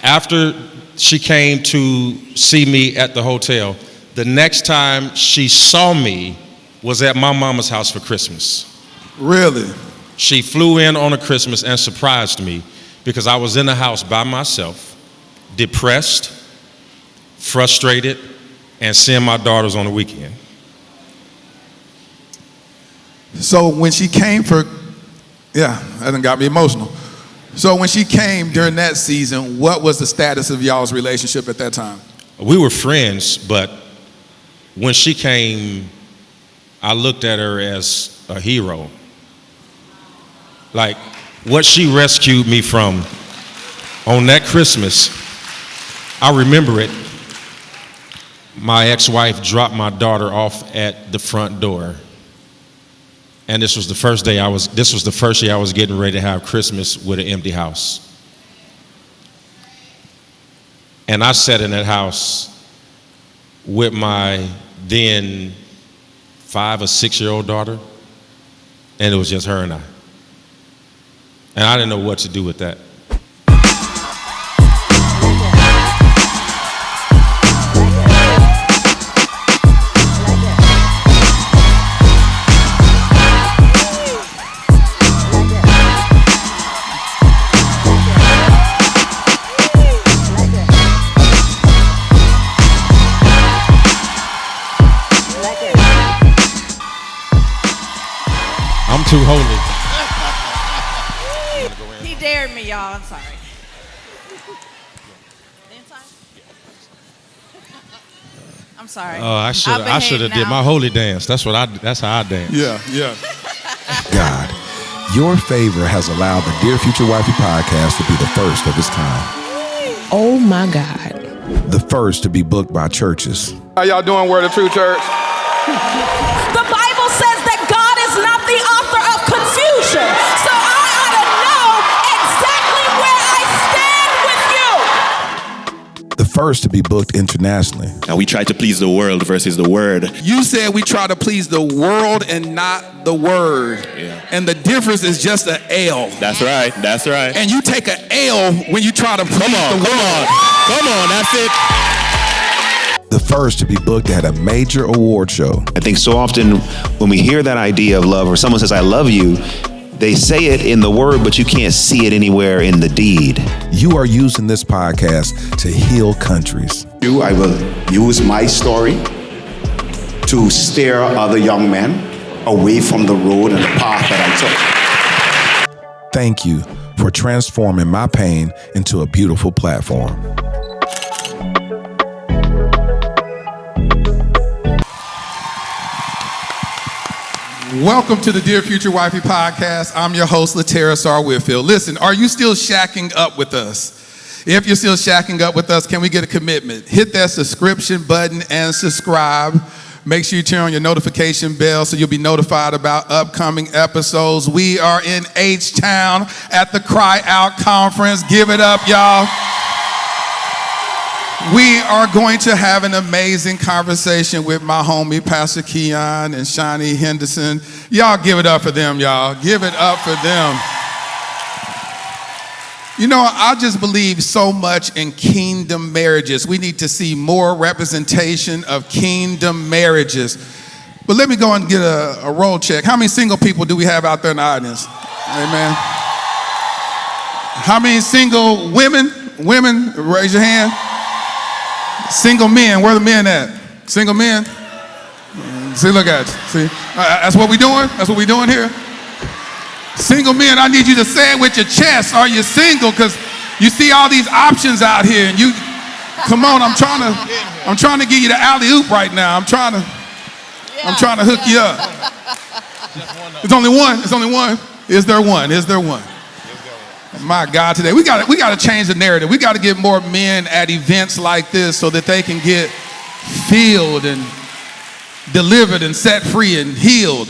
After she came to see me at the hotel, the next time she saw me was at my mama's house for Christmas. Really? She flew in on a Christmas and surprised me because I was in the house by myself, depressed, frustrated, and seeing my daughters on the weekend. So when she came that done got me emotional. So when she came during that season, what was the status of y'all's relationship at that time? We were friends, but when she came, I looked at her as a hero. Like, what she rescued me from on that Christmas, I remember it. My ex-wife dropped my daughter off at the front door. And this was the first year I was getting ready to have Christmas with an empty house. And I sat in that house with my then 5 or 6 year old daughter, and it was just her and I. And I didn't know what to do with that. I'm too holy. He dared me, y'all. I'm sorry. I'm sorry. Oh, I should have did my holy dance. That's how I dance. Yeah. God, your favor has allowed the Dear Future Wifey podcast to be the first of its kind. Oh my God. The first to be booked by churches. How y'all doing, Word of True Church? The Bible says that God is not the author of confusion. So I ought to know exactly where I stand with you. The first to be booked internationally. And we try to please the world versus the word. You said we try to please the world and not the word. Yeah. And the difference is just an L. That's right. That's right. And you take an L when you try to please the world. Come on, that's it. The first to be booked at a major award show. I think so often when we hear that idea of love, or someone says, I love you, they say it in the word, but you can't see it anywhere in the deed. You are using this podcast to heal countries. I will use my story to steer other young men away from the road and the path that I took. Thank you for transforming my pain into a beautiful platform. Welcome to the Dear Future Wifey podcast. I'm your host, Laterras R. Whitfield. Listen, are you still shacking up with us? If you're still shacking up with us, can we get a commitment? Hit that subscription button and subscribe. Make sure you turn on your notification bell so you'll be notified about upcoming episodes. We are in H-Town at the Cry Out Conference. Give it up, y'all. We are going to have an amazing conversation with my homie, Pastor Keion and Shaunie Henderson. Y'all give it up for them, y'all. Give it up for them. You know, I just believe so much in kingdom marriages. We need to see more representation of kingdom marriages. But let me go and get a roll check. How many single people do we have out there in the audience? Amen. How many single women? Women, raise your hand. Single men, where are the men at? Single men? See, look at you. See, that's what we doing? That's what we doing here? Single men, I need you to say it with your chest. Are you single? Because you see all these options out here, and you, come on, I'm trying to give you the alley-oop right now. I'm trying to hook you up. It's only one. It's only one. Is there one? Is there one? My God, today we got to change the narrative. We got to get more men at events like this so that they can get filled and delivered and set free and healed.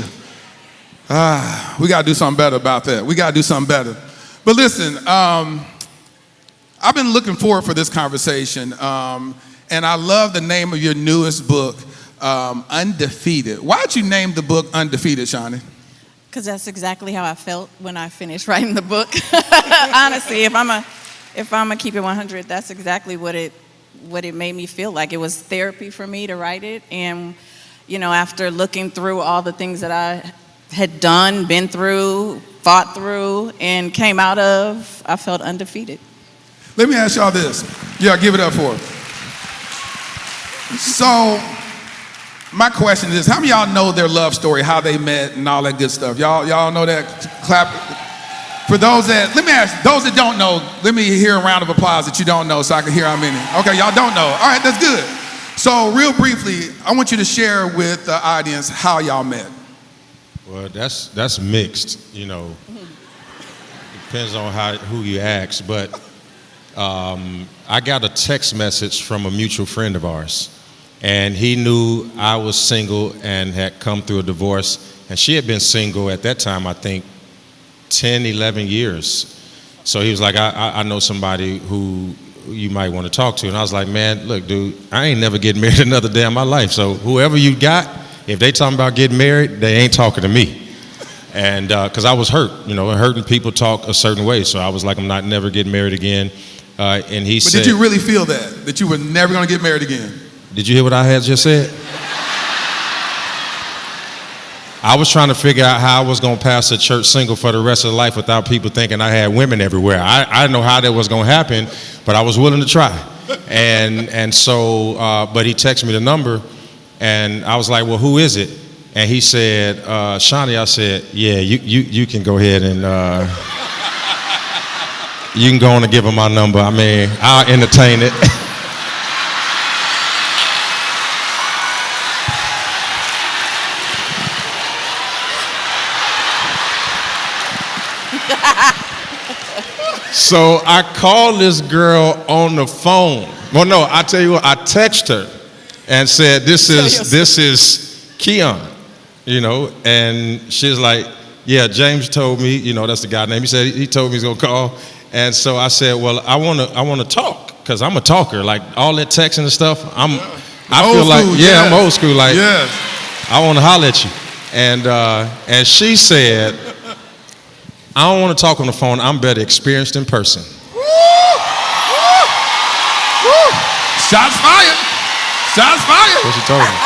We got to do something better about that. We got to do something better. But listen, I've been looking forward for this conversation, and I love the name of your newest book, Undefeated. Why'd you name the book Undefeated, Shaunie? Because that's exactly how I felt when I finished writing the book. Honestly, if I'm If I'm gonna keep it 100, that's exactly what it made me feel like. It was therapy for me to write it, and after looking through all the things that I had done, been through, fought through, and came out of, I felt undefeated. Let me ask y'all this. Yeah, give it up for her. So, my question is, how many of y'all know their love story, how they met and all that good stuff? Y'all know that? Clap. For those that, let me ask, those that don't know, let me hear a round of applause that you don't know so I can hear how many. Okay, y'all don't know. All right, that's good. So real briefly, I want you to share with the audience how y'all met. Well, that's mixed, Depends on who you ask, but I got a text message from a mutual friend of ours, and he knew I was single and had come through a divorce, and she had been single at that time, I think, 10, 11 years. So he was like, I know somebody who you might want to talk to. And I was like, man, look, dude, I ain't never getting married another day in my life. So whoever you got, if they talking about getting married, they ain't talking to me. And because I was hurt, hurting people talk a certain way. So I was like, I'm not never getting married again. And he said. But did you really feel that you were never going to get married again? Did you hear what I had just said? I was trying to figure out how I was going to pass a church single for the rest of life without people thinking I had women everywhere. I didn't know how that was going to happen, but I was willing to try. And so, but he texted me the number, and I was like, well, who is it? And he said, Shaunie. I said, yeah, you can go ahead and you can go on and give him my number. I mean, I'll entertain it. So I called this girl on the phone. Well, no, I tell you what, I texted her and said, this is Keion, and she's like, yeah, James told me, that's the guy's name. He said he told me he's gonna call. And so I said, well, I wanna talk, because I'm a talker. Like all that texting and stuff, I feel like, I'm old school. Like, I wanna holler at you. And she said, I don't want to talk on the phone. I'm better experienced in person. Woo! Woo! Woo! Shots fired. Shots fired. What she told me.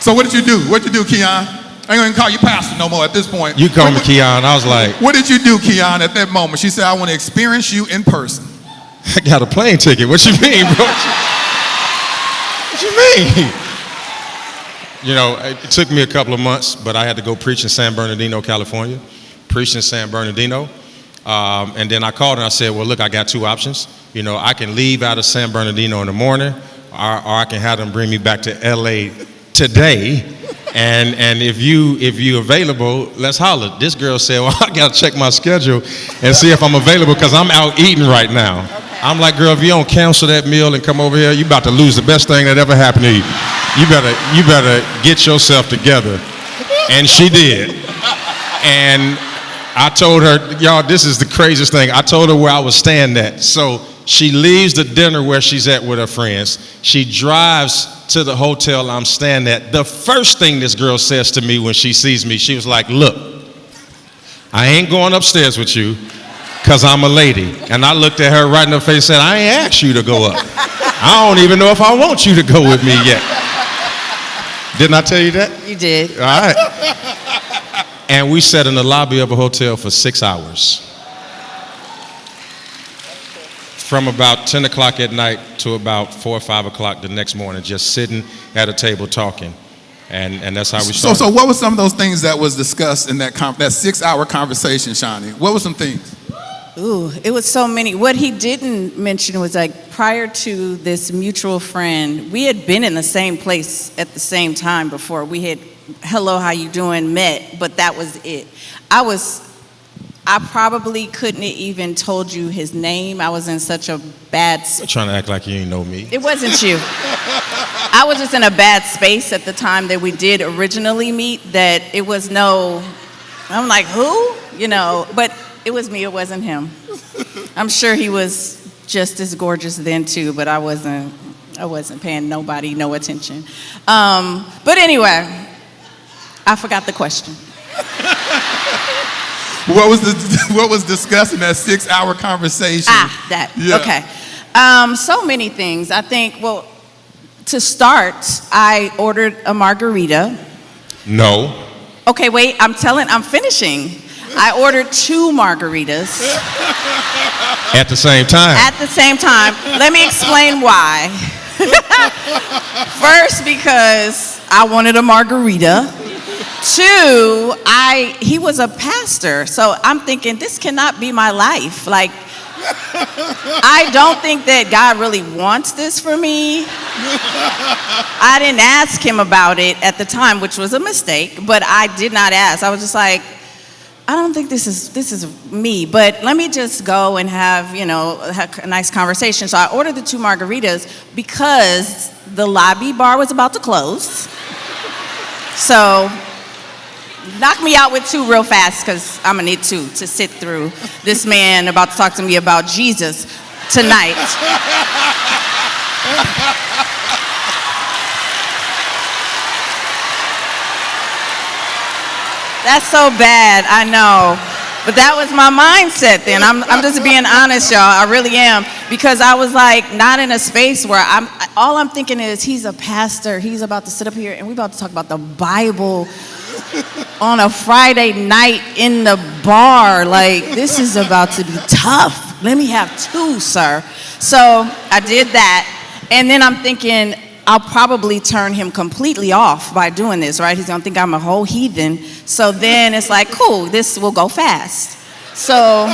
So what did you do? What did you do, Keion? I ain't gonna call you pastor no more at this point. You call me Keion. I was like. What did you do, Keion, at that moment? She said, I want to experience you in person. I got a plane ticket. What you mean, bro? What you mean? It took me a couple of months, but I had to go preach in San Bernardino, California. Preached in San Bernardino. And then I called and I said, well, look, I got two options. I can leave out of San Bernardino in the morning, or I can have them bring me back to LA today. And if you available, let's holler. This girl said, well, I got to check my schedule and see if I'm available, because I'm out eating right now. Okay. I'm like, girl, if you don't cancel that meal and come over here, you about to lose the best thing that ever happened to you. You better get yourself together. And she did. And I told her, y'all, this is the craziest thing. I told her where I was staying at. So she leaves the dinner where she's at with her friends. She drives to the hotel I'm staying at. The first thing this girl says to me when she sees me, she was like, look, I ain't going upstairs with you because I'm a lady. And I looked at her right in the face and said, I ain't asked you to go up. I don't even know if I want you to go with me yet. Didn't I tell you that? You did. All right. And we sat in the lobby of a hotel for 6 hours. From about 10 o'clock at night to about 4 or 5 o'clock the next morning, just sitting at a table talking. And that's how we started. So what were some of those things that was discussed in that 6-hour conversation, Shaunie? What were some things? Ooh, it was so many. What he didn't mention was, like, prior to this mutual friend, we had been in the same place at the same time before. We had, hello, how you doing, met, but that was it. I probably couldn't have even told you his name. I was in such a bad space. You're trying to act like you didn't know me. It wasn't you. I was just in a bad space at the time that we did originally meet, that it was I'm like, who? But it was me, it wasn't him. I'm sure he was just as gorgeous then too, but I wasn't paying nobody no attention. But anyway, I forgot the question. What was discussed in that 6-hour conversation? That. Yeah. Okay. So many things. I think, well, to start, I ordered a margarita. No. Okay, wait, I'm finishing. I ordered 2 margaritas. At the same time. At the same time. Let me explain why. First, because I wanted a margarita. 2, he was a pastor, so I'm thinking, this cannot be my life. Like, I don't think that God really wants this for me. I didn't ask him about it at the time, which was a mistake, but I did not ask. I was just like, I don't think this is me, but let me just go and have a nice conversation. So I ordered the 2 margaritas because the lobby bar was about to close. So knock me out with 2 real fast, because I'm gonna need 2 to sit through this man about to talk to me about Jesus tonight. That's so bad, I know. But that was my mindset then. I'm just being honest, y'all. I really am. Because I was like not in a space where all I'm thinking is, he's a pastor. He's about to sit up here and we're about to talk about the Bible on a Friday night in the bar. Like, this is about to be tough. Let me have 2, sir. So I did that. And then I'm thinking, I'll probably turn him completely off by doing this, right? He's gonna think I'm a whole heathen. So then it's like, cool, this will go fast. So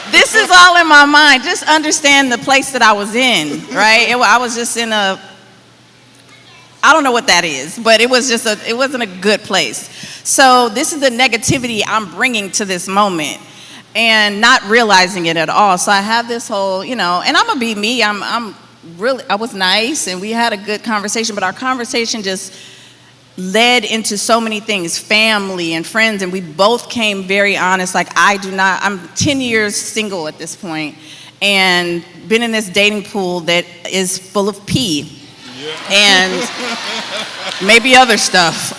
this is all in my mind. Just understand the place that I was in, right? I was just in I don't know what that is, but it wasn't a good place. So this is the negativity I'm bringing to this moment, and not realizing it at all. So I have this whole, and I'm gonna be me. I was nice and we had a good conversation, but our conversation just led into so many things, family and friends, and we both came very honest. Like, I'm 10 years single at this point and been in this dating pool that is full of pee. And maybe other stuff.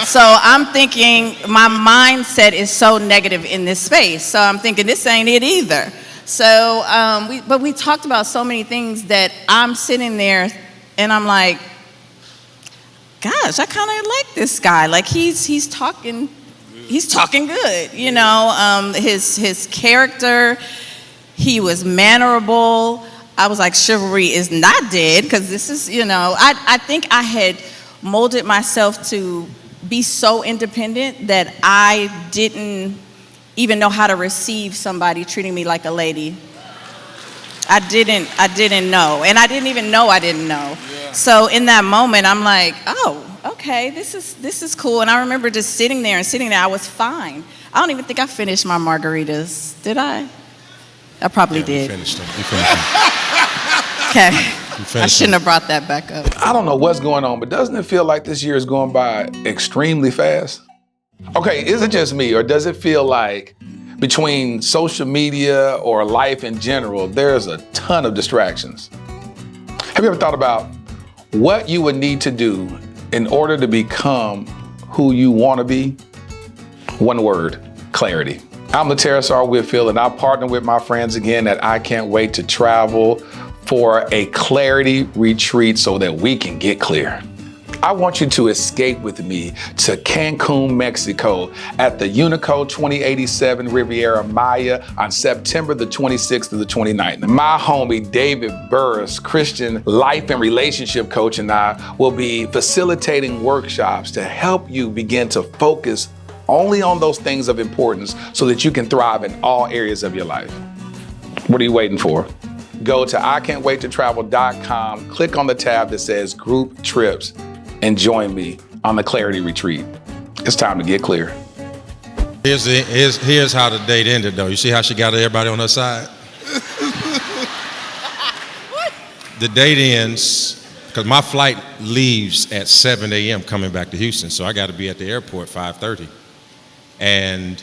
So I'm thinking, my mindset is so negative in this space. So I'm thinking, this ain't it either. So, but we talked about so many things that I'm sitting there and I'm like, gosh, I kind of like this guy. Like, he's talking good, his character, he was mannerable. I was like, chivalry is not dead, because this is, I think I had molded myself to be so independent that I didn't even know how to receive somebody treating me like a lady. I didn't know, and I didn't even know I didn't know. Yeah. So in that moment, I'm like, oh, okay, this is cool. And I remember just sitting there. I was fine. I don't even think I finished my margaritas. Did I? I probably did. You finished them. Okay, I shouldn't have brought that back up. I don't know what's going on, but doesn't it feel like this year is going by extremely fast? Okay, is it just me, or does it feel like between social media or life in general, there's a ton of distractions? Have you ever thought about what you would need to do in order to become who you want to be? One word: clarity. I'm Laterras R, Whitfield, and I partner with my friends again at I Can't Wait to Travel for a clarity retreat so that we can get clear. I want you to escape with me to Cancun, Mexico at the Unico 2087 Riviera Maya on September the 26th to the 29th. My homie David Burris, Christian life and relationship coach, and I will be facilitating workshops to help you begin to focus only on those things of importance so that you can thrive in all areas of your life. What are you waiting for? Go to ican'twaittotravel.com, click on the tab that says Group Trips, and join me on the Clarity Retreat. It's time to get clear. Here's how the date ended, though. You see how she got everybody on her side? The date ends, because my flight leaves at 7 a.m. coming back to Houston, so I got to be at the airport 5:30. And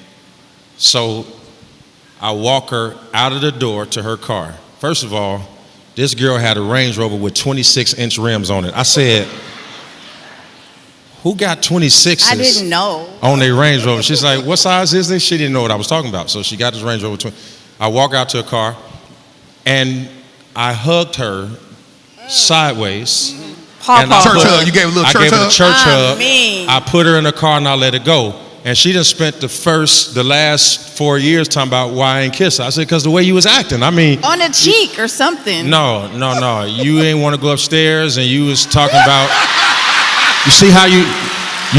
so I walk her out of the door to her car. First of all, this girl had a Range Rover with 26-inch rims on it. I said, who got 26s? I didn't know. On their Range Rover. She's like, what size is this? She didn't know what I was talking about. So she got this Range Rover. I walk out to a car, and I hugged her sideways. And I Church put- hug. You gave a little I church gave her hug? a church hug. mean. I put her in the car and I let it go. And she just spent the last 4 years talking about why I ain't kiss her. I said, because the way you was acting. I mean, On a cheek or something. no. You ain't want to go upstairs, and you was talking about. You see how you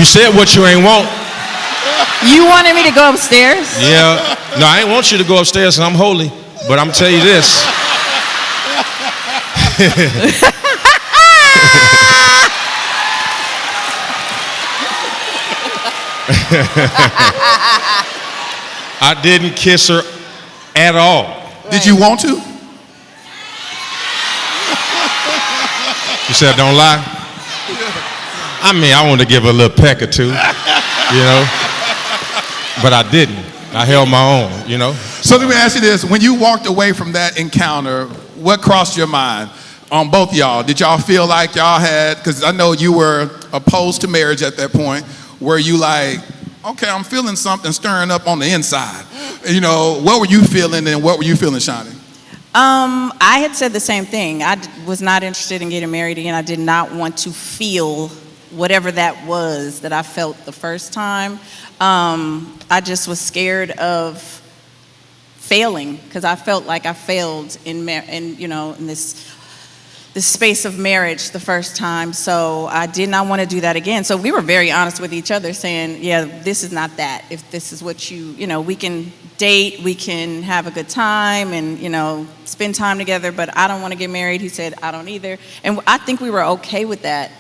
said what you ain't want. You wanted me to go upstairs? Yeah. No, I ain't want you to go upstairs, and I'm holy. But I'm tell you this. I didn't kiss her at all. Did you want to? You said don't lie? I mean, I wanted to give her a little peck or two, you know? But I didn't. I held my own, you know? So let me ask you this. When you walked away from that encounter, what crossed your mind on both y'all? Did y'all feel like y'all had, because I know you were opposed to marriage at that point, were you like, okay, I'm feeling something stirring up on the inside? You know, what were you feeling and what were you feeling, Shaunie? I had said the same thing. Was not interested in getting married again. I did not want to feel whatever that was that I felt the first time. I just was scared of failing because I felt like I failed in this space of marriage the first time. So I did not want to do that again. So we were very honest with each other, saying, yeah, this is not that. If this is what we can date, we can have a good time and, spend time together, but I don't want to get married. He said, I don't either. And I think we were okay with that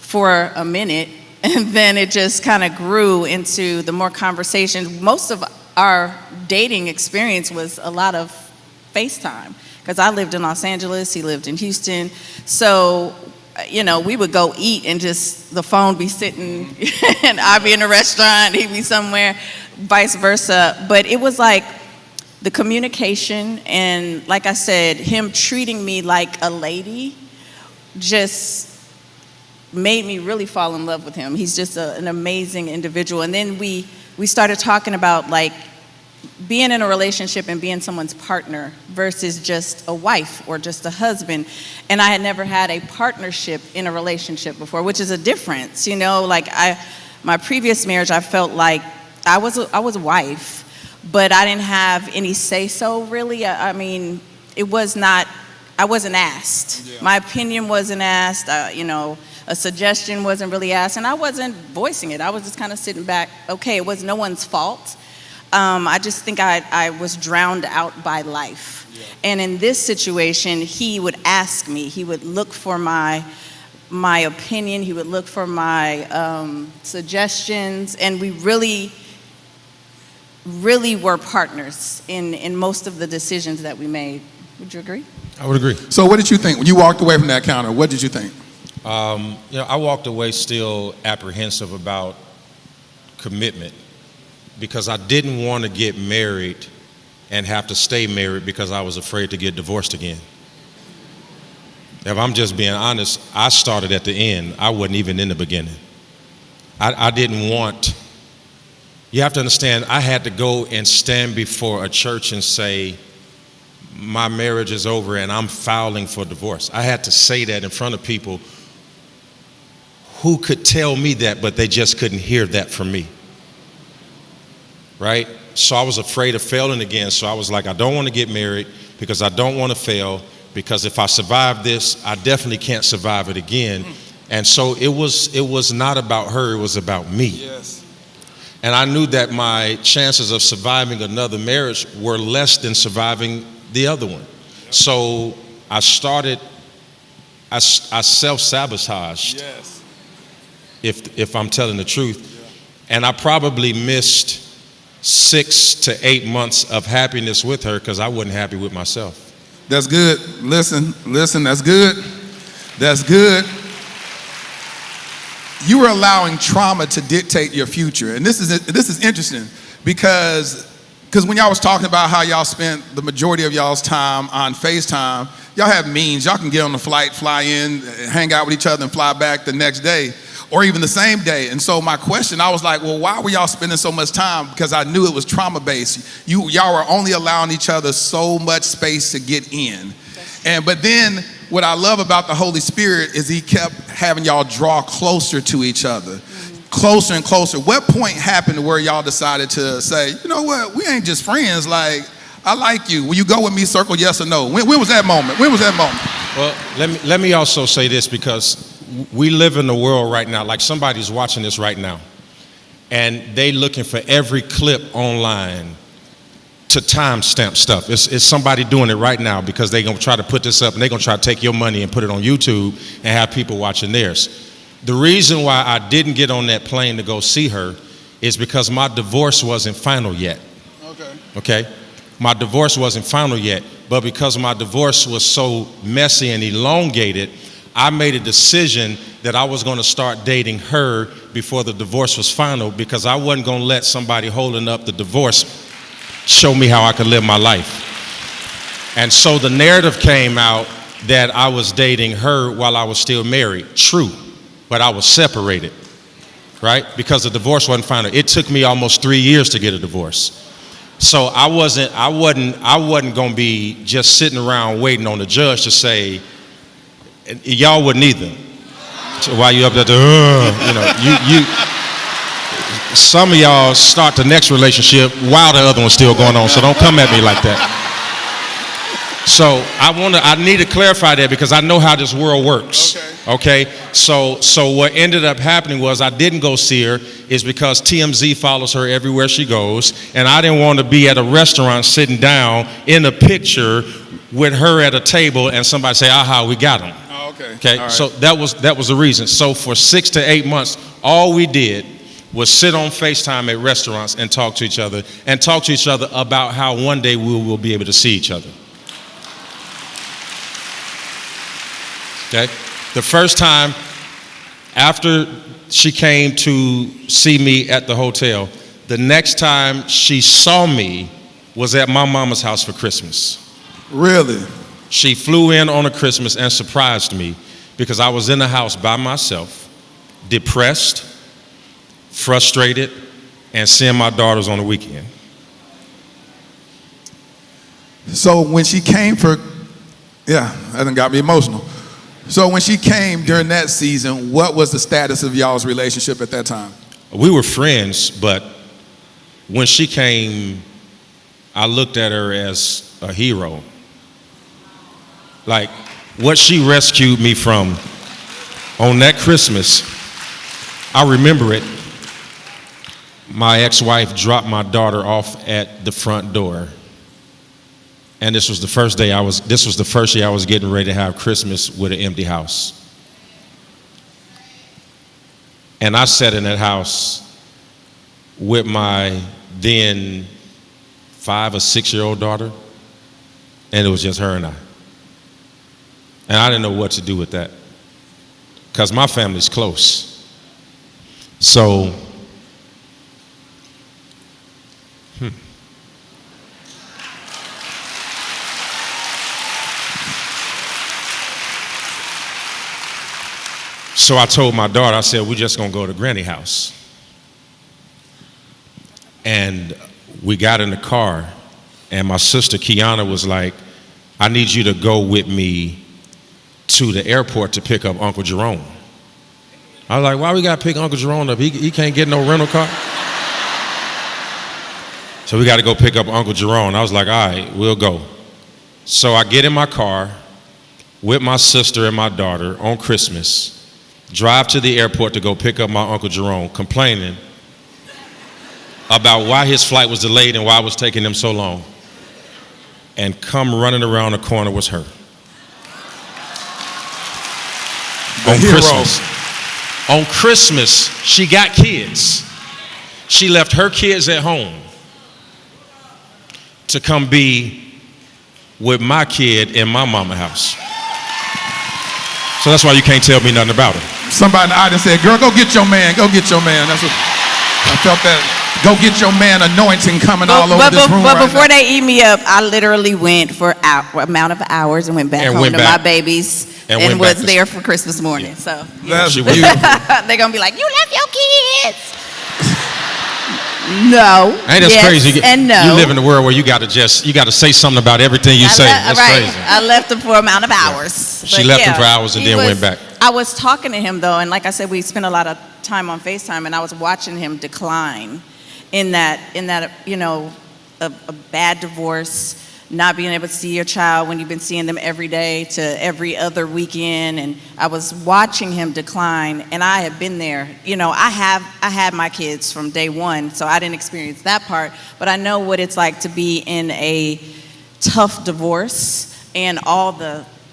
for a minute. And then it just kind of grew into the more conversation. Most of our dating experience was a lot of FaceTime because I lived in Los Angeles, he lived in Houston. So, we would go eat and just the phone be sitting and I'd be in a restaurant, he'd be somewhere, vice versa. But it was like the communication and, like I said, him treating me like a lady just made me really fall in love with him. He's just an amazing individual. And then we started talking about like being in a relationship and being someone's partner versus just a wife or just a husband. And I had never had a partnership in a relationship before, which is a difference, like my previous marriage, I felt like I was a wife, but I didn't have any say-so really. I mean, it was not, I wasn't asked. Yeah. My opinion wasn't asked, a suggestion wasn't really asked, and I wasn't voicing it. I was just kind of sitting back. Okay, it was no one's fault. I just think I was drowned out by life. Yeah. And in this situation, he would ask me, he would look for my opinion, he would look for my suggestions, and we really were partners in most of the decisions that we made. Would you agree? I would agree. So what did you think? When you walked away from that encounter, what did you think? I walked away still apprehensive about commitment because I didn't want to get married and have to stay married because I was afraid to get divorced again. If I'm just being honest, I started at the end. I wasn't even in the beginning. I didn't want, you have to understand, I had to go and stand before a church and say, my marriage is over and I'm filing for divorce. I had to say that in front of people who could tell me that, but they just couldn't hear that from me. Right? So I was afraid of failing again. So I was like, I don't want to get married because I don't want to fail, because if I survive this, I definitely can't survive it again. And so it was not about her, it was about me. Yes. And I knew that my chances of surviving another marriage were less than surviving the other one. So I self-sabotaged, Yes. if I'm telling the truth. And I probably missed 6 to 8 months of happiness with her because I wasn't happy with myself. That's good. Listen, that's good. That's good. You are allowing trauma to dictate your future. And this is interesting because when y'all was talking about how y'all spent the majority of y'all's time on FaceTime, y'all have means. Y'all can get on the flight, fly in, hang out with each other, and fly back the next day. or even the same day. And so my question, I was like, well, why were y'all spending so much time? Because I knew it was trauma-based. Y'all were only allowing each other so much space to get in. But then what I love about the Holy Spirit is he kept having y'all draw closer to each other. Closer and closer. What point happened where y'all decided to say, you know what, we ain't just friends, like, I like you. Will you go with me, circle yes or no? When was that moment? When was that moment? Well, let me also say this, because we live in a world right now, like somebody's watching this right now, and they looking for every clip online to timestamp stuff. It's somebody doing it right now because they're gonna try to put this up and they're gonna try to take your money and put it on YouTube and have people watching theirs. The reason why I didn't get on that plane to go see her is because my divorce wasn't final yet. Okay? My divorce wasn't final yet, but because my divorce was so messy and elongated, I made a decision that I was gonna start dating her before the divorce was final, because I wasn't gonna let somebody holding up the divorce show me how I could live my life. And so the narrative came out that I was dating her while I was still married. True. But I was separated, right? Because the divorce wasn't final. It took me almost 3 years to get a divorce. So I wasn't gonna be just sitting around waiting on the judge to say, y'all wouldn't either. So while you up there, some of y'all start the next relationship while the other one's still going on. So don't come at me like that. So I need to clarify that, because I know how this world works. Okay? So what ended up happening was I didn't go see her, is because TMZ follows her everywhere she goes, and I didn't want to be at a restaurant sitting down in a picture with her at a table and somebody say, aha, we got him. Okay? Right. So that was the reason. So for 6 to 8 months, all we did was sit on FaceTime at restaurants and talk to each other about how one day we will be able to see each other. Okay? The first time after she came to see me at the hotel, the next time she saw me was at my mama's house for Christmas. Really? She flew in on a Christmas and surprised me, because I was in the house by myself, depressed, frustrated, and seeing my daughters on the weekend. So when she came that done got me emotional. So when she came during that season, what was the status of y'all's relationship at that time? We were friends, but when she came, I looked at her as a hero. Like, what she rescued me from on that Christmas, I remember it. My ex-wife dropped my daughter off at the front door. And this was the first year I was getting ready to have Christmas with an empty house. And I sat in that house with my then 5 or 6 year old daughter, and it was just her and I. And I didn't know what to do with that, because my family's close. So, So I told my daughter, I said, we're just gonna go to Granny house. And we got in the car, and my sister Kiana was like, I need you to go with me to the airport to pick up Uncle Jerome. I was like, why we gotta pick Uncle Jerome up? He can't get no rental car. So we gotta go pick up Uncle Jerome. I was like, all right, we'll go. So I get in my car with my sister and my daughter on Christmas, drive to the airport to go pick up my Uncle Jerome, complaining about why his flight was delayed and why it was taking him so long. And come running around the corner was her. On Christmas, she got kids. She left her kids at home to come be with my kid in my mama's house. So that's why you can't tell me nothing about her. Somebody in the audience said, girl, go get your man. Go get your man. That's what I felt that. Go get your man anointing coming all over this room But right before now. they eat me up, I literally went for amount of hours and went back home to my babies And and went back was to- there for Christmas morning. So That's She was- beautiful. they're gonna be like, "You left your kids." No. Ain't that yes, crazy? And no. You live in a world where you got to say something about everything you say. That's right. crazy. I left him for amount of hours. She left him for hours and he then went back. I was talking to him though, and like I said, we spent a lot of time on FaceTime, and I was watching him decline in that you know, a bad divorce, not being able to see your child when you've been seeing them every day to every other weekend, and I was watching him decline, and I had been there. You know, I had my kids from day one, so I didn't experience that part, but I know what it's like to be in a tough divorce and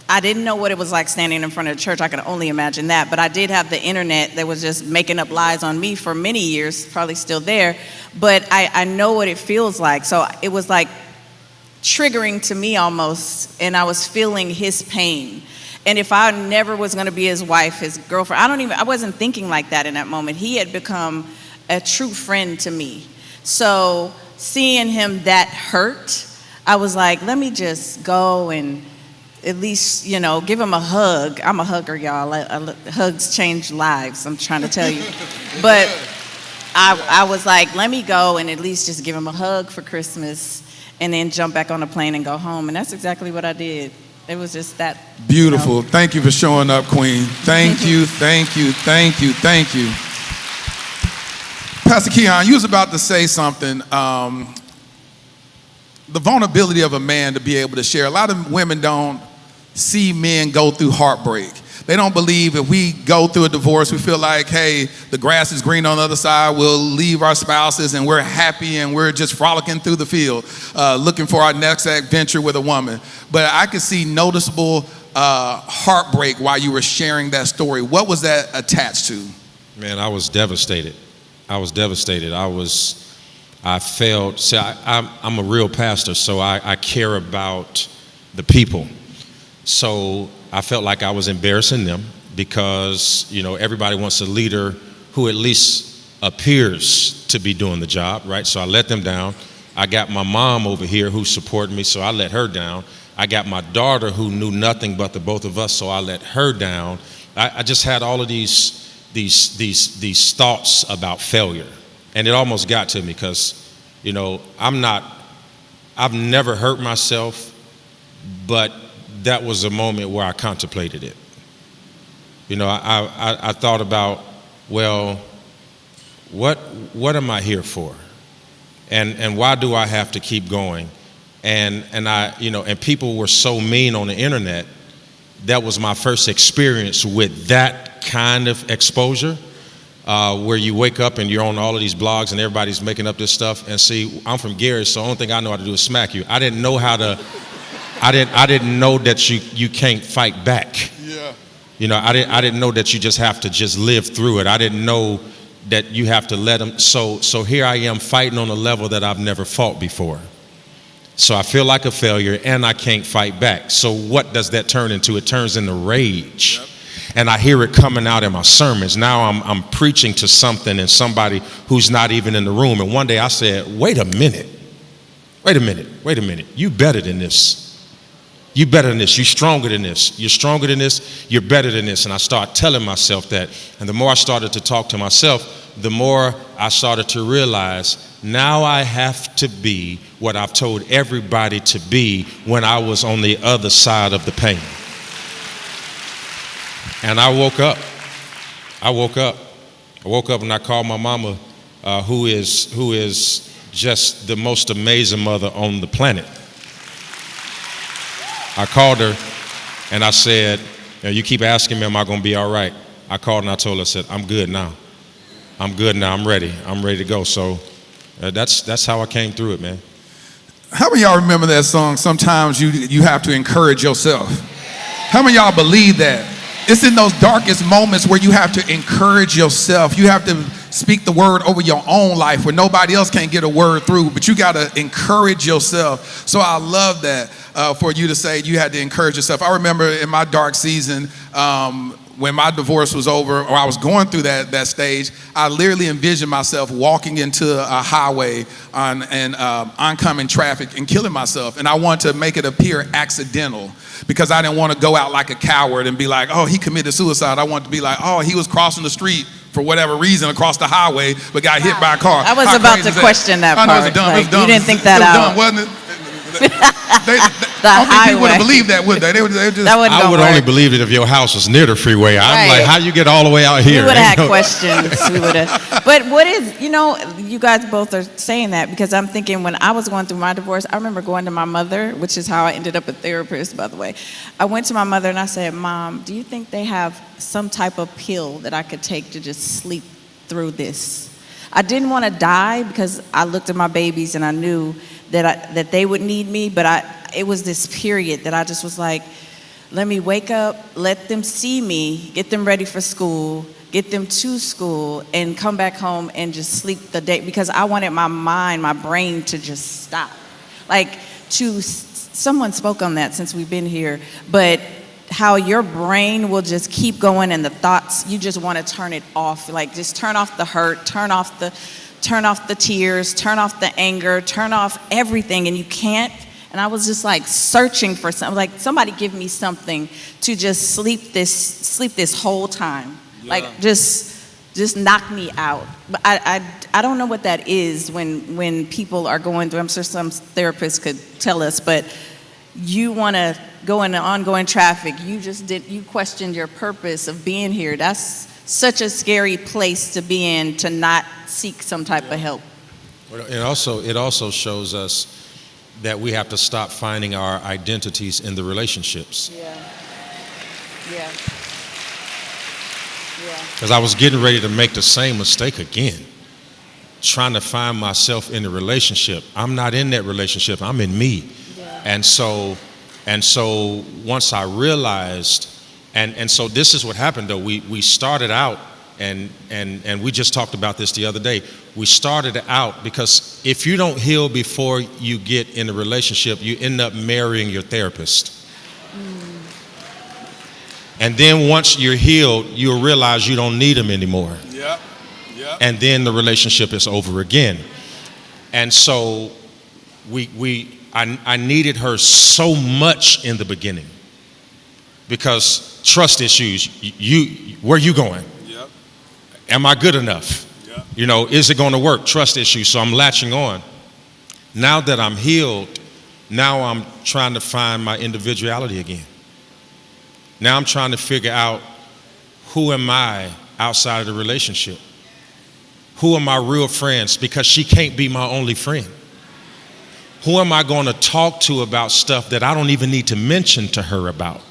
I didn't know what it was like standing in front of the church. I could only imagine that. But I did have the internet that was just making up lies on me for many years, probably still there. But I know what it feels like. So it was like triggering to me almost, and I was feeling his pain. And if I never was going to be his wife, his girlfriend, I wasn't thinking like that in that moment. He had become a true friend to me. So seeing him that hurt, I was like, let me just go and at least, you know, give him a hug. I'm a hugger, y'all. Hugs change lives, I'm trying to tell you. But I was like, let me go and at least just give him a hug for Christmas and then jump back on a plane and go home. And that's exactly what I did. It was just that. Beautiful. You know. Thank you for showing up, Queen. Thank you, thank you, thank you, thank you. Pastor Keion, you was about to say something. The vulnerability of a man to be able to share. A lot of women don't see men go through heartbreak. They don't believe if we go through a divorce, we feel like, hey, the grass is green on the other side. We'll leave our spouses and we're happy and we're just frolicking through the field, looking for our next adventure with a woman. But I could see noticeable heartbreak while you were sharing that story. What was that attached to? Man, I was devastated. I felt, see, I'm a real pastor, so I care about the people. So I felt like I was embarrassing them because, you know, everybody wants a leader who at least appears to be doing the job, right? So I let them down. I got my mom over here who supported me, so I let her down. I got my daughter who knew nothing but the both of us, so I let her down. I just had all of these thoughts about failure. And it almost got to me because, you know, I've never hurt myself, but that was a moment where I contemplated it. You know, I thought about, well, what am I here for? And why do I have to keep going? And I, you know, and people were so mean on the internet. That was my first experience with that kind of exposure. Where you wake up and you're on all of these blogs and everybody's making up this stuff. And see, I'm from Gary, so the only thing I know how to do is smack you. I didn't know how to. I didn't know that you can't fight back. Yeah. You know, I didn't know that you just have to just live through it. I didn't know that you have to let them. So here I am fighting on a level that I've never fought before. So I feel like a failure and I can't fight back. So what does that turn into? It turns into rage. Yep. And I hear it coming out in my sermons. Now I'm preaching to something and somebody who's not even in the room. And one day I said, wait a minute. You better than this. You better than this. You stronger than this. You're stronger than this. You're better than this. And I start telling myself that. And the more I started to talk to myself, the more I started to realize now I have to be what I've told everybody to be when I was on the other side of the pain. And I woke up and I called my mama, who is just the most amazing mother on the planet. I called her and I said, you keep asking me, am I going to be all right? I called and I told her, I said, I'm good now. I'm ready to go. So that's how I came through it, man. How many of y'all remember that song, Sometimes You Have to Encourage Yourself? How many of y'all believe that? It's in those darkest moments where you have to encourage yourself. You have to speak the word over your own life where nobody else can't get a word through, but you got to encourage yourself. So I love that for you to say you had to encourage yourself. I remember in my dark season, when my divorce was over, or I was going through that stage, I literally envisioned myself walking into a highway and oncoming traffic and killing myself. And I wanted to make it appear accidental because I didn't want to go out like a coward and be like, oh, he committed suicide. I wanted to be like, oh, he was crossing the street for whatever reason across the highway, but got hit by a car. I was How about crazy to is question that I know part. it's dumb. Like, It's dumb. you didn't think that it was out. Dumb, wasn't it? I don't think highway. people would have believed that, would they? They would just. That wouldn't I go would work. only believe it if your house was near the freeway. I'm Right. like, how you get all the way out here? We would have You had know? questions. We would have. But what is, you guys both are saying that because I'm thinking when I was going through my divorce, I remember going to my mother, which is how I ended up a therapist, by the way. I went to my mother and I said, Mom, do you think they have some type of pill that I could take to just sleep through this? I didn't want to die because I looked at my babies and I knew that they would need me, but it was this period that I just was like, let me wake up, let them see me, get them ready for school, get them to school, and come back home and just sleep the day, because I wanted my mind, my brain to just stop. Like, someone spoke on that since we've been here, but how your brain will just keep going and the thoughts, you just want to turn it off. Like, just turn off the hurt, turn off the tears, turn off the anger, turn off everything, and you can't. And I was just like searching for something, like somebody give me something to just sleep this whole time. Yeah. Like just knock me out. But I don't know what that is when people are going through, I'm sure some therapists could tell us, but you want to go into ongoing traffic. You questioned your purpose of being here. That's such a scary place to be in, to not seek some type of help. It also shows us that we have to stop finding our identities in the relationships. Yeah. Because I was getting ready to make the same mistake again, trying to find myself in the relationship. I'm not in that relationship, I'm in me. Yeah. And so once I realized, and so this is what happened though, we started out, and we just talked about this the other day. We started out because if you don't heal before you get in a relationship, you end up marrying your therapist. And then once you're healed, you'll realize you don't need him anymore. Yeah. And then the relationship is over again. And so I needed her so much in the beginning because trust issues. Where you going? Yep. Am I good enough? Yep. Is it going to work? Trust issues. So I'm latching on. Now that I'm healed, now I'm trying to find my individuality again. Now I'm trying to figure out, who am I outside of the relationship? Who are my real friends? Because she can't be my only friend. Who am I going to talk to about stuff that I don't even need to mention to her about?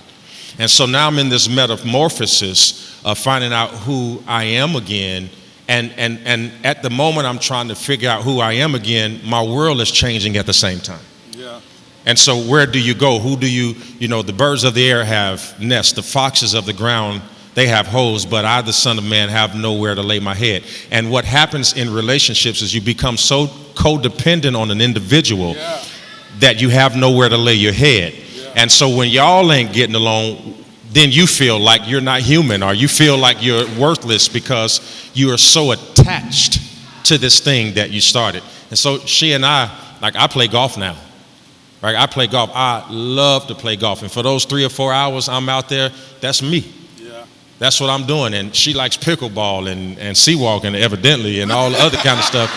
And so now I'm in this metamorphosis of finding out who I am again. And at the moment I'm trying to figure out who I am again, my world is changing at the same time. Yeah. And so where do you go? Who do the birds of the air have nests, the foxes of the ground, they have holes, but I, the Son of Man, have nowhere to lay my head. And what happens in relationships is you become so codependent on an individual that you have nowhere to lay your head. Yeah. And so when y'all ain't getting along, then you feel like you're not human, or you feel like you're worthless because you are so attached to this thing that you started. And so she and I play golf now. Right? I play golf. I love to play golf. And for those 3 or 4 hours I'm out there, that's me. Yeah. That's what I'm doing. And she likes pickleball and sea walking, evidently, and all the other kind of stuff.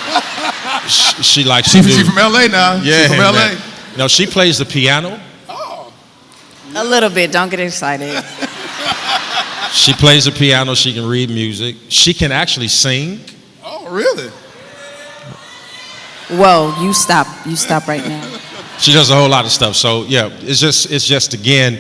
She likes to do. She's from LA now. Yeah. She's from LA. No, she plays the piano. Oh. A little bit. Don't get excited. She plays the piano. She can read music. She can actually sing. Oh, really? Whoa, you stop. You stop right now. She does a whole lot of stuff. So yeah, it's just again,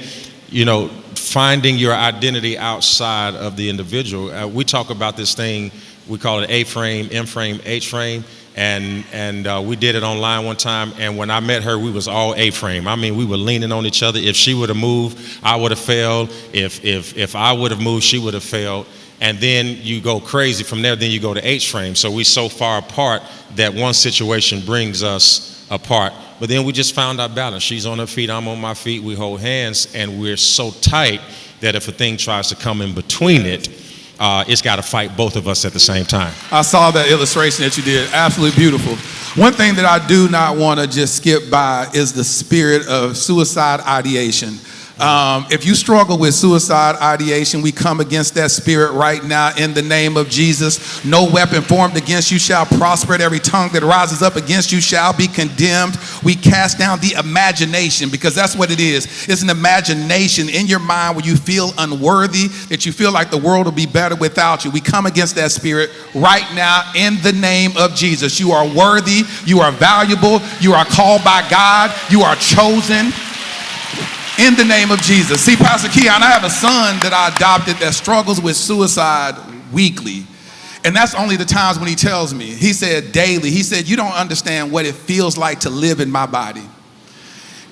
finding your identity outside of the individual. We talk about this thing, we call it A-frame, M-frame, H-frame, and we did it online one time. And when I met her, we was all A-frame. I mean, we were leaning on each other. If she would have moved, I would have failed. If I would have moved, she would have failed. And then you go crazy from there, then you go to H frame. So we're so far apart that one situation brings us apart. But then we just found our balance. She's on her feet, I'm on my feet, we hold hands, and we're so tight that if a thing tries to come in between it, it's got to fight both of us at the same time. I saw that illustration that you did. Absolutely beautiful. One thing that I do not want to just skip by is the spirit of suicide ideation. If you struggle with suicide ideation, we come against that spirit right now in the name of Jesus. No weapon formed against you shall prosper, and every tongue that rises up against you shall be condemned. We cast down the imagination, because that's what it is. It's an imagination in your mind where you feel unworthy, that you feel like the world will be better without you. We come against that spirit right now in the name of Jesus. You are worthy, you are valuable, you are called by God, you are chosen. In the name of Jesus. See, Pastor Keion, I have a son that I adopted that struggles with suicide weekly. And that's only the times when he tells me. He said daily. He said, you don't understand what it feels like to live in my body.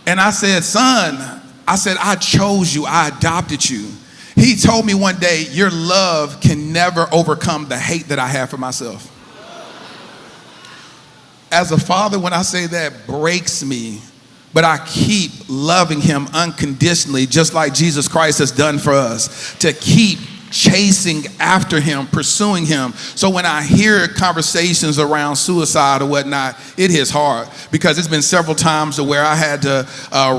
And I said, son, I chose you. I adopted you. He told me one day, your love can never overcome the hate that I have for myself. As a father, when I say that, breaks me. But I keep loving him unconditionally, just like Jesus Christ has done for us, to keep chasing after him, pursuing him. So when I hear conversations around suicide or whatnot, it hits hard, because it's been several times where I had to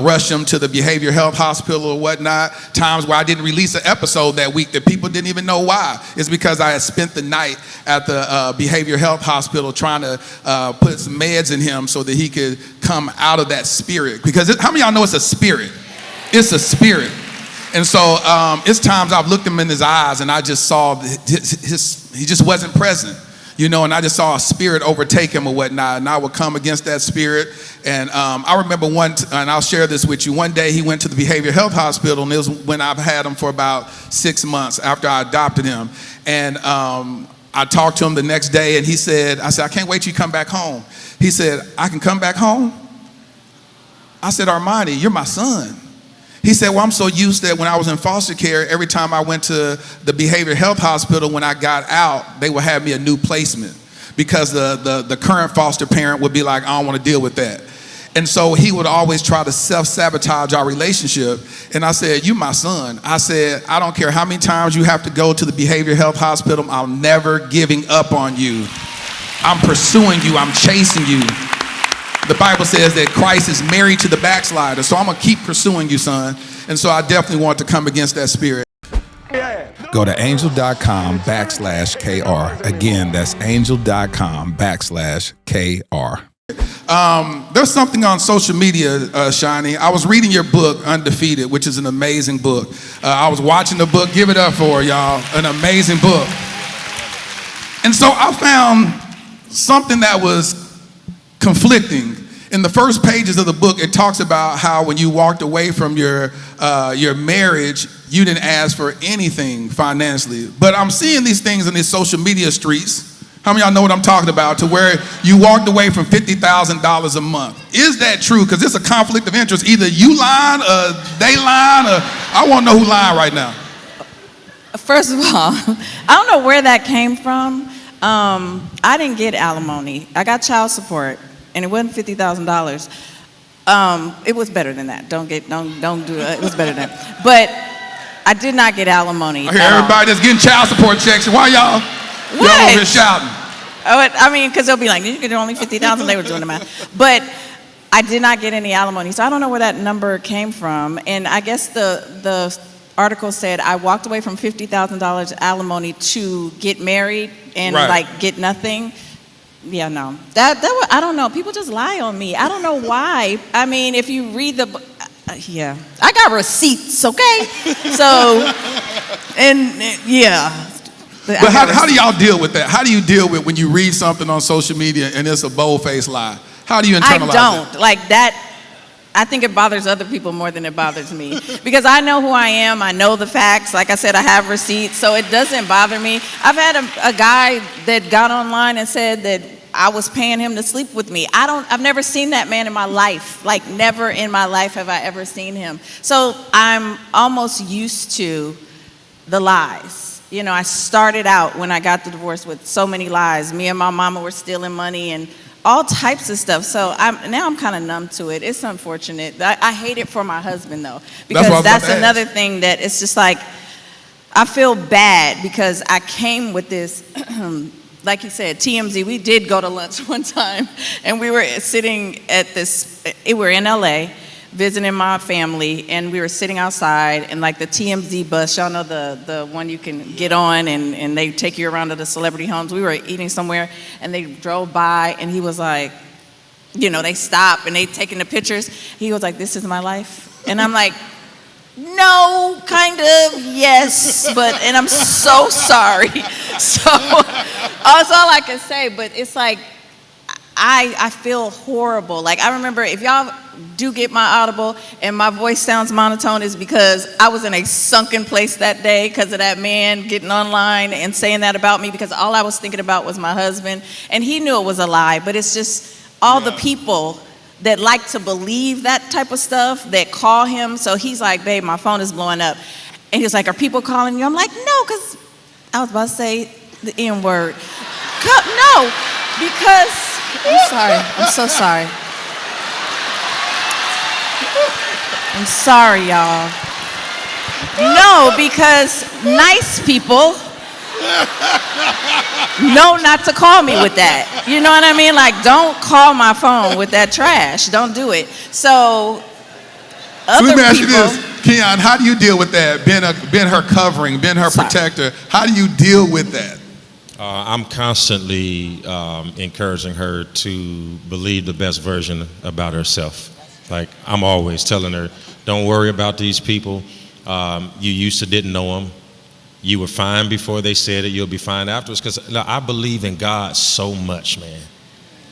rush him to the behavioral health hospital or whatnot, times where I didn't release an episode that week that people didn't even know why. It's because I had spent the night at the behavioral health hospital trying to put some meds in him so that he could come out of that spirit. Because how many of y'all know it's a spirit? It's a spirit. And so it's times I've looked him in his eyes and I just saw he just wasn't present, you know, and I just saw a spirit overtake him or whatnot, and I would come against that spirit. And I remember and I'll share this with you, one day he went to the behavioral health hospital, and it was when I've had him for about 6 months after I adopted him. And I talked to him the next day, and I said, I can't wait till you come back home. He said, I can come back home? I said, Armani, you're my son. He said, well, I'm so used that when I was in foster care, every time I went to the behavioral health hospital, when I got out, they would have me a new placement, because the current foster parent would be like, I don't want to deal with that. And so he would always try to self-sabotage our relationship. And I said, you my son. I said, I don't care how many times you have to go to the behavioral health hospital, I'm never giving up on you. I'm pursuing you, I'm chasing you. The Bible says that Christ is married to the backslider, so I'm going to keep pursuing you, son. And so I definitely want to come against that spirit. Go to angel.com/KR. Again, that's angel.com/KR. There's something on social media, Shaunie. I was reading your book, Undefeated, which is an amazing book. I was watching the book. Give it up for her, y'all. An amazing book. And so I found something that was conflicting. In the first pages of the book, it talks about how when you walked away from your marriage, you didn't ask for anything financially. But I'm seeing these things in these social media streets. How many of y'all know what I'm talking about? To where you walked away from $50,000 a month. Is that true? Because it's a conflict of interest. Either you lying or they lying, or I want to know who lying right now. First of all, I don't know where that came from. I didn't get alimony. I got child support, and it wasn't $50,000. It was better than that. Don't do it. It was better than that. But I did not get alimony. I hear everybody that's getting child support checks. Why y'all over here shouting? I mean, because they'll be like, you get only $50,000. They were doing the math. But I did not get any alimony, so I don't know where that number came from. And I guess the article said I walked away from $50,000 alimony to get married and like get nothing. Yeah, no. That I don't know. People just lie on me. I don't know why. I mean, if you read the yeah. I got receipts, okay? So, and yeah. But how do y'all deal with that? How do you deal with when you read something on social media and it's a bold-faced lie? How do you internalize it? I don't. Like that, I think it bothers other people more than it bothers me. Because I know who I am, I know the facts. Like I said, I have receipts, so it doesn't bother me. I've had a guy that got online and said that I was paying him to sleep with me. I've never seen that man in my life. Like never in my life have I ever seen him. So I'm almost used to the lies. you know, I started out when I got the divorce with so many lies. Me and my mama were stealing money and all types of stuff. So now I'm kind of numb to it. It's unfortunate. I hate it for my husband though, because that's another thing that it's just like, I feel bad because I came with this, like you said, TMZ. We did go to lunch one time and we were sitting at this, we're in LA, visiting my family, and we were sitting outside, and like the TMZ bus, y'all know the one you can get on and they take you around to the celebrity homes. We were eating somewhere and they drove by and he was like, you know, they stop and they taking the pictures. He was like, "This is my life." And I'm like, "No, kind of, yes, but," and I'm so sorry. So that's all I can say, but it's like, I feel horrible. Like, I remember, if y'all do get my Audible and my voice sounds monotone, is because I was in a sunken place that day because of that man getting online and saying that about me, because all I was thinking about was my husband, and he knew it was a lie. But it's just all the people that like to believe that type of stuff that call him. So he's like, "Babe, my phone is blowing up." And he's like, "Are people calling you?" I'm like, "No," because I was about to say the N word. No, because I'm sorry. I'm so sorry. I'm sorry, y'all. No, because nice people know not to call me with that. You know what I mean? Like, don't call my phone with that trash. Don't do it. So let me ask you this, Keion, how do you deal with that? Being her covering, being her protector, how do you deal with that? I'm constantly encouraging her to believe the best version about herself. Like, I'm always telling her, don't worry about these people. You used to didn't know them. You were fine before they said it. You'll be fine afterwards. Because I believe in God so much, man.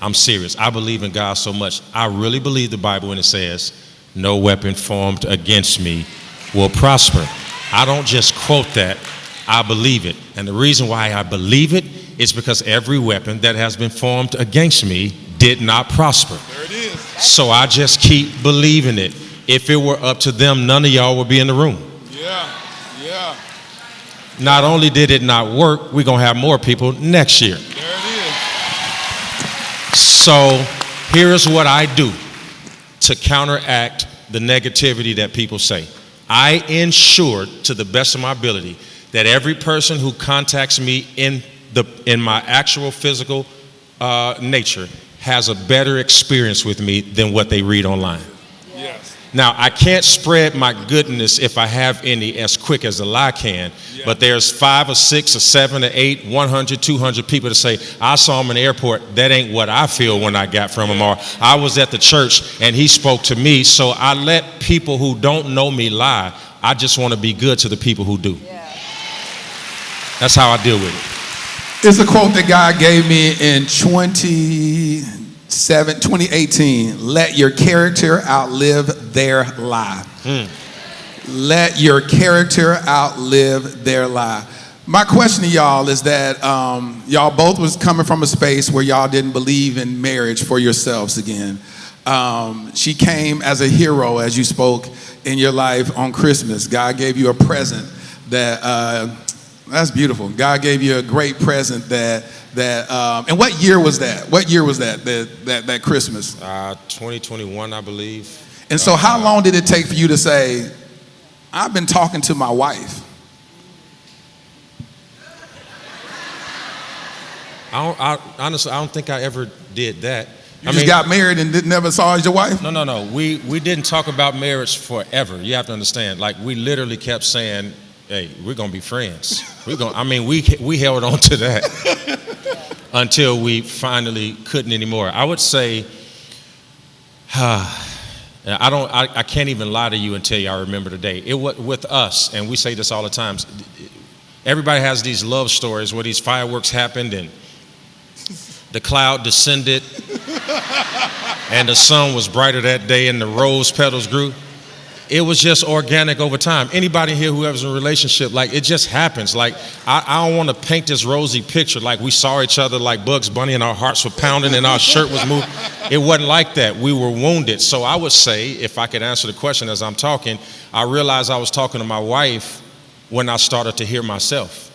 I'm serious. I believe in God so much. I really believe the Bible when it says, "No weapon formed against me will prosper." I don't just quote that. I believe it. And the reason why I believe it is because every weapon that has been formed against me did not prosper. There it is. So I just keep believing it. If it were up to them, none of y'all would be in the room. Yeah, yeah. Not only did it not work, we're going to have more people next year. There it is. So here's what I do to counteract the negativity that people say. I ensure, to the best of my ability, that every person who contacts me in my actual physical nature has a better experience with me than what they read online. Yes. Now, I can't spread my goodness, if I have any, as quick as a lie can, but there's 5 or 6 or 7 or 8, 100, 200 people that say, "I saw him in the airport. That ain't what I feel when I got from him," or "I was at the church and he spoke to me." So I let people who don't know me lie. I just want to be good to the people who do. That's how I deal with it. It's a quote that God gave me in 2018. Let your character outlive their lie. Let your character outlive their lie. My question to y'all is that y'all both was coming from a space where y'all didn't believe in marriage for yourselves again. She came as a hero as you spoke in your life on Christmas. God gave you a present that's beautiful. God gave you a great present and what year was that? What year was that Christmas? 2021, I believe. And so how long did it take for you to say, "I've been talking to my wife"? Honestly, I don't think I ever did that. You just got married and never saw as your wife? No. We didn't talk about marriage forever. You have to understand. Like, we literally kept saying, "Hey, we're gonna be friends." We held on to that until we finally couldn't anymore. I would say, I can't even lie to you and tell you I remember the day. It was with us, and we say this all the time. Everybody has these love stories where these fireworks happened and the cloud descended and the sun was brighter that day and the rose petals grew. It was just organic over time. Anybody here who has a relationship, like, it just happens. Like, I don't want to paint this rosy picture like we saw each other like Bugs Bunny and our hearts were pounding and our shirt was moving. It wasn't like that. We were wounded. So I would say, if I could answer the question as I'm talking, I realized I was talking to my wife when I started to hear myself.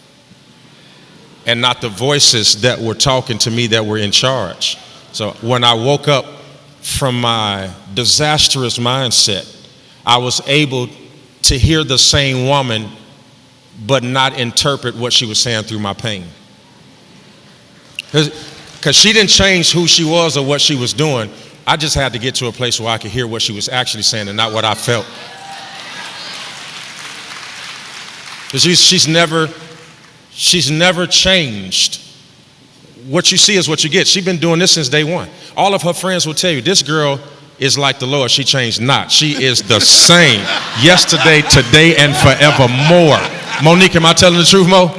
and not the voices that were talking to me that were in charge. So when I woke up from my disastrous mindset, I was able to hear the same woman, but not interpret what she was saying through my pain. Because she didn't change who she was or what she was doing. I just had to get to a place where I could hear what she was actually saying and not what I felt. She's never changed. What you see is what you get. She's been doing this since day one. All of her friends will tell you, this girl is like the Lord. She changed not. She is the same yesterday, today, and forevermore. Monique, am I telling the truth, Mo?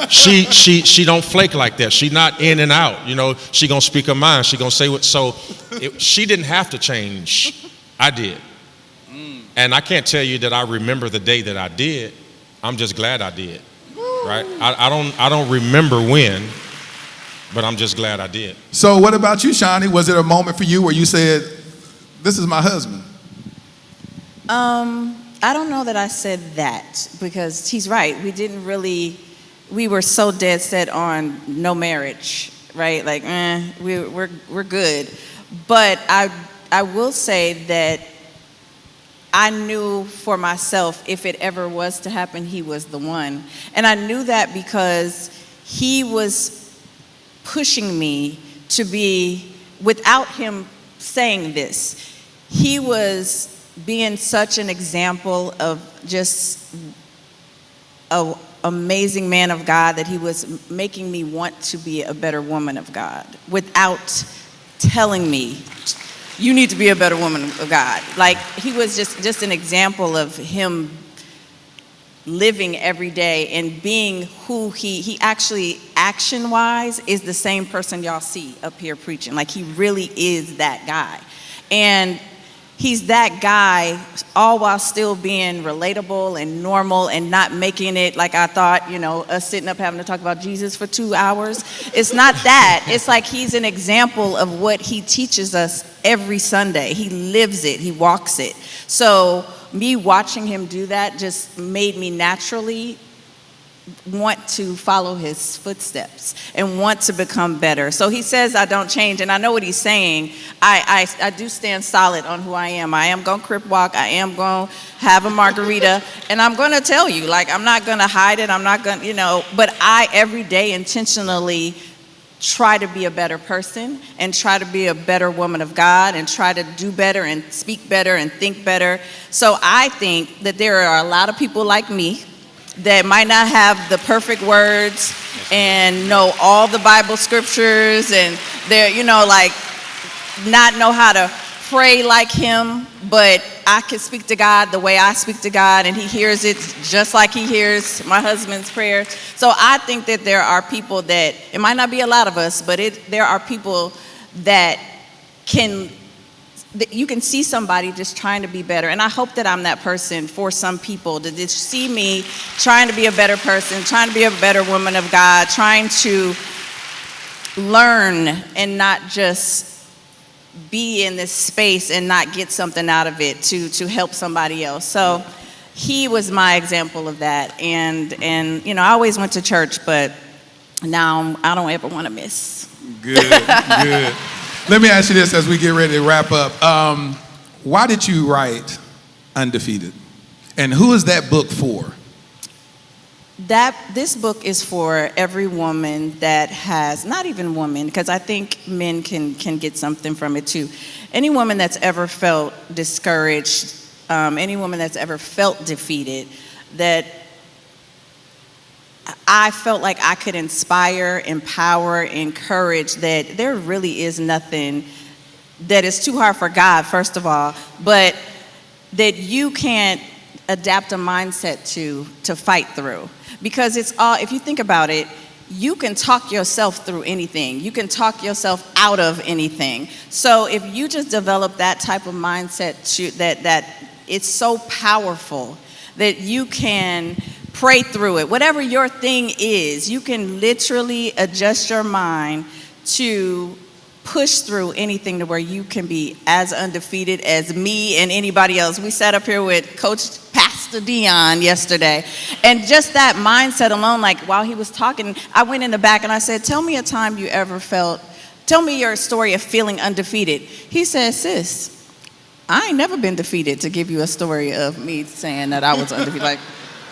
She don't flake like that. She not in and out. You know, she gonna speak her mind. She gonna say what. So she didn't have to change. I did. And I can't tell you that I remember the day that I did. I'm just glad I did. Right? I don't remember when, but I'm just glad I did. So what about you, Shaunie? Was it a moment for you where you said, this is my husband? I don't know that I said that, because he's right. We were so dead set on no marriage, right? Like, we're good. But I will say that I knew for myself, if it ever was to happen, he was the one. And I knew that because he was pushing me to be, without him saying this, he was being such an example of just an amazing man of God that he was making me want to be a better woman of God without telling me, you need to be a better woman of God. Like, he was just an example of him living every day and being who he actually, action-wise, is the same person y'all see up here preaching. Like, he really is that guy. And he's that guy, all while still being relatable and normal and not making it like I thought, you know, us sitting up having to talk about Jesus for 2 hours. It's not that. It's like he's an example of what he teaches us every Sunday. He lives it. He walks it. So me watching him do that just made me naturally want to follow his footsteps and want to become better. So he says I don't change, and I know what he's saying. I do stand solid on who I am. I am going to crip walk. I am going to have a margarita, and I'm going to tell you, like, I'm not going to hide it. I'm not going to, you know, but I every day intentionally try to be a better person and try to be a better woman of God and try to do better and speak better and think better. So I think that there are a lot of people like me that might not have the perfect words and know all the Bible scriptures and they're, you know, like, not know how to pray like him, but I can speak to God the way I speak to God, and he hears it just like he hears my husband's prayer. So I think that there are people that, it might not be a lot of us, but there are people that you can see somebody just trying to be better. And I hope that I'm that person for some people, to just see me trying to be a better person, trying to be a better woman of God, trying to learn and not just be in this space and not get something out of it to help somebody else. So he was my example of that. And you know, I always went to church, but now I don't ever want to miss. Good, good. Let me ask you this as we get ready to wrap up. Why did you write Undefeated? And who is that book for? This book is for every woman that has, not even women, because I think men can get something from it too. Any woman that's ever felt discouraged, any woman that's ever felt defeated, that I felt like I could inspire, empower, encourage that there really is nothing that is too hard for God, first of all, but that you can't adapt a mindset to fight through. Because it's all, if you think about it, you can talk yourself through anything. You can talk yourself out of anything. So if you just develop that type of mindset that it's so powerful that you can pray through it. Whatever your thing is, you can literally adjust your mind to push through anything to where you can be as undefeated as me and anybody else. We sat up here with Coach Pastor Pastor Dion yesterday. And just that mindset alone, like while he was talking, I went in the back and I said, tell me a time you ever tell me your story of feeling undefeated. He said, sis, I ain't never been defeated, to give you a story of me saying that I was undefeated. Like,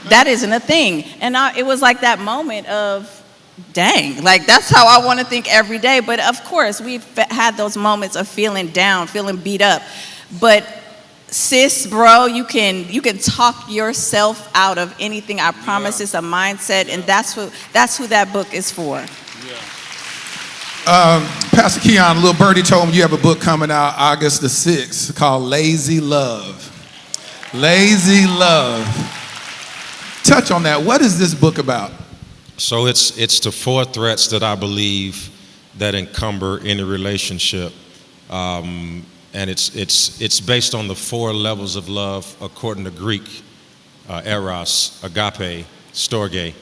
that isn't a thing. And it was like that moment of, dang, like that's how I want to think every day. But of course, we've had those moments of feeling down, feeling beat up. But sis, bro, you can talk yourself out of anything. I promise. It's a mindset, and that's who that book is for. Pastor Keion, little birdie told me you have a book coming out August the 6th called Lazy Love. Lazy Love. Touch on that. What is this book about? So it's the 4 threats that I believe that encumber any relationship, and it's based on the 4 levels of love according to Greek, eros, agape, storge.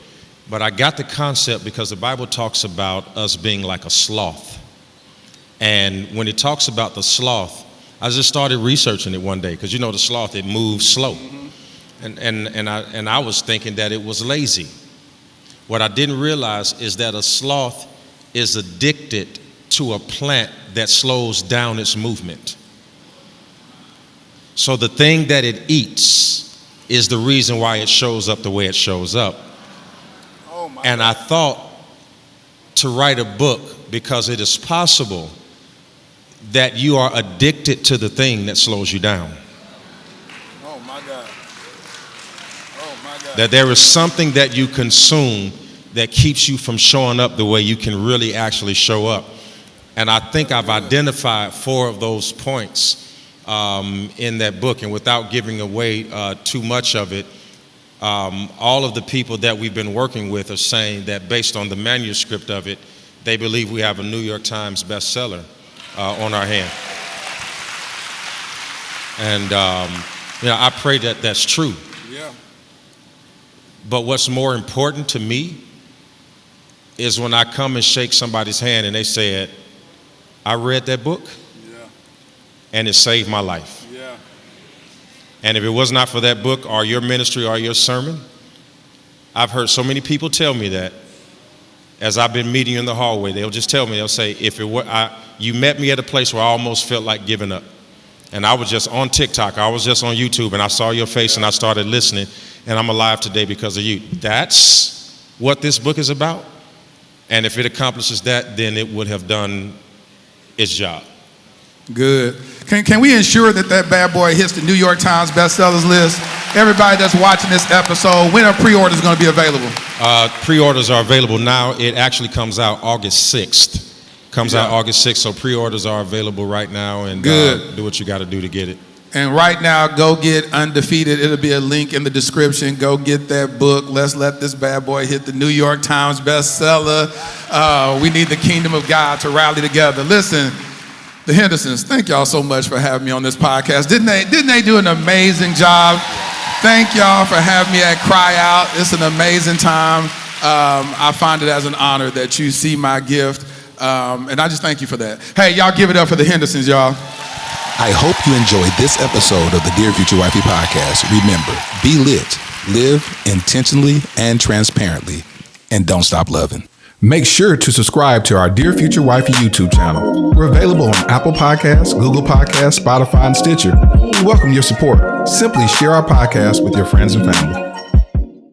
But I got the concept because the Bible talks about us being like a sloth, and when it talks about the sloth, I just started researching it one day because the sloth, it moves slow, and I was thinking that it was lazy. What I didn't realize is that a sloth is addicted to a plant that slows down its movement. So the thing that it eats is the reason why it shows up the way it shows up. And I thought to write a book because it is possible that you are addicted to the thing that slows you down. Oh my God. Oh my God. That there is something that you consume that keeps you from showing up the way you can really actually show up. And I think I've identified 4 of those points in that book. And without giving away too much of it, all of the people that we've been working with are saying that based on the manuscript of it, they believe we have a New York Times bestseller on our hand. And I pray that that's true. Yeah. But what's more important to me is when I come and shake somebody's hand and they said, I read that book, and it saved my life. Yeah. And if it was not for that book or your ministry or your sermon, I've heard so many people tell me that as I've been meeting you in the hallway. They'll just tell me, they'll say, if it were, you met me at a place where I almost felt like giving up. And I was just on TikTok, I was just on YouTube, and I saw your face and I started listening, and I'm alive today because of you. That's what this book is about. And if it accomplishes that, then it would have done its job. Good. Can we ensure that bad boy hits the New York Times bestsellers list? Everybody that's watching this episode, when are pre-orders going to be available? Pre-orders are available now. It actually comes out August 6th. Out August 6th, so pre-orders are available right now, and do what you got to do to get it. And right now, go get Undefeated. It'll be a link in the description. Go get that book. Let's let this bad boy hit the New York Times bestseller. We need the kingdom of God to rally together. Listen, the Hendersons, thank y'all so much for having me on this podcast. Didn't they do an amazing job? Thank y'all for having me at Cry Out. It's an amazing time. I find it as an honor that you see my gift. And I just thank you for that. Hey, y'all give it up for the Hendersons, y'all. I hope you enjoyed this episode of the Dear Future Wifey podcast. Remember, be lit, live intentionally and transparently, and don't stop loving. Make sure to subscribe to our Dear Future Wifey YouTube channel. We're available on Apple Podcasts, Google Podcasts, Spotify, and Stitcher. We welcome your support. Simply share our podcast with your friends and family.